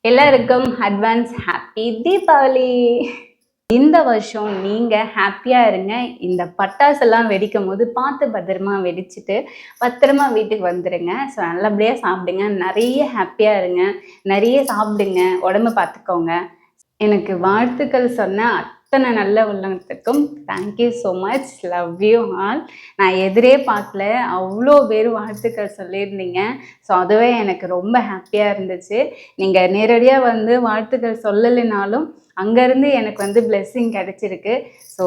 எல்லாருக்கும் advance happy Deepavali. இந்த வருஷம் நீங்க ஹாப்பியா இருங்க. இந்த பட்டாசெல்லாம் வெடிக்கும் போது பார்த்து பத்திரமா வெடிச்சுட்டு பத்திரமா வீட்டுக்கு வந்துடுங்க. ஸோ நல்லபடியா சாப்பிடுங்க, நிறைய ஹாப்பியா இருங்க, நிறைய சாப்பிடுங்க, உடம்பு பார்த்துக்கோங்க. எனக்கு வாழ்த்துக்கள் சொன்ன அத்தனை நல்ல உள்ளத்துக்கும் thank you so much. Love you all. நான் எதிரே பார்க்கல, அவ்வளோ பேர் வாழ்த்துக்கள் சொல்லியிருந்தீங்க. ஸோ அதுவே எனக்கு ரொம்ப ஹாப்பியாக இருந்துச்சு. நீங்கள் நேரடியாக வந்து வாழ்த்துக்கள் சொல்லலைனாலும் அங்கேருந்து எனக்கு வந்து பிளெஸ்ஸிங் கிடச்சிருக்கு. ஸோ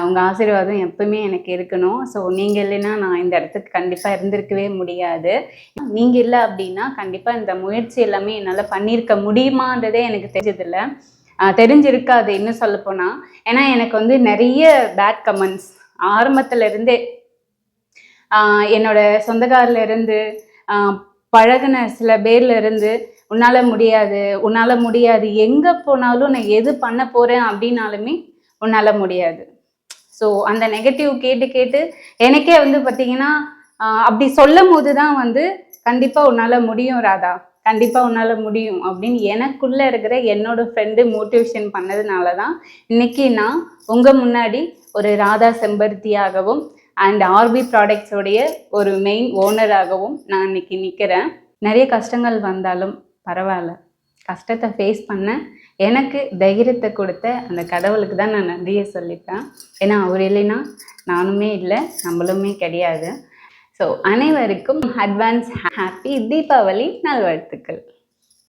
உங்கள் ஆசீர்வாதம் எப்பவுமே எனக்கு இருக்கணும். ஸோ நீங்கள் இல்லைன்னா நான் இந்த இடத்துக்கு கண்டிப்பாக இருந்திருக்கவே முடியாது. நீங்கள் இல்லை அப்படின்னா கண்டிப்பாக இந்த முயற்சி எல்லாமே என்னால் பண்ணியிருக்க முடியுமான்றதே எனக்கு தெரிஞ்சதில்லை, தெரிஞ்சிருக்காது இன்னும் சொல்லப்போனால். ஏன்னா எனக்கு வந்து நிறைய பேட் கமெண்ட்ஸ் ஆரம்பத்துல இருந்தே என்னோட சொந்தக்காரில் இருந்து பழகின சில பேர்ல இருந்து உன்னால் முடியாது உன்னால் முடியாது, எங்கே போனாலும் நான் எது பண்ண போகிறேன் அப்படின்னாலுமே உன்னால் முடியாது. ஸோ அந்த நெகட்டிவ் கேட்டு கேட்டு எனக்கே வந்து பார்த்தீங்கன்னா அப்படி சொல்லும் போது தான் வந்து கண்டிப்பாக உன்னால் முடியும் ராதா, கண்டிப்பாக உன்னால் முடியும் அப்படின்னு எனக்குள்ளே இருக்கிற என்னோட ஃப்ரெண்டு மோட்டிவேஷன் பண்ணதுனால தான் இன்னைக்கு நான் உங்கள் முன்னாடி ஒரு ராதா செம்பருத்தியாகவும் அண்ட் ஆர்பி ப்ராடக்ட்ஸோடைய ஒரு மெயின் ஓனராகவும் நான் இன்னைக்கு நிற்கிறேன். நிறைய கஷ்டங்கள் வந்தாலும் பரவாயில்ல, கஷ்டத்தை ஃபேஸ் பண்ண எனக்கு தைரியத்தை கொடுத்த அந்த கடவுளுக்கு தான் நான் நன்றியை சொல்லிப்பேன். ஏன்னா அவர் இல்லைன்னா நானுமே இல்லை, நம்மளுமே கிடையாது. ஸோ அனைவருக்கும் அட்வான்ஸ் ஹாப்பி தீபாவளி நல்வாழ்த்துக்கள்.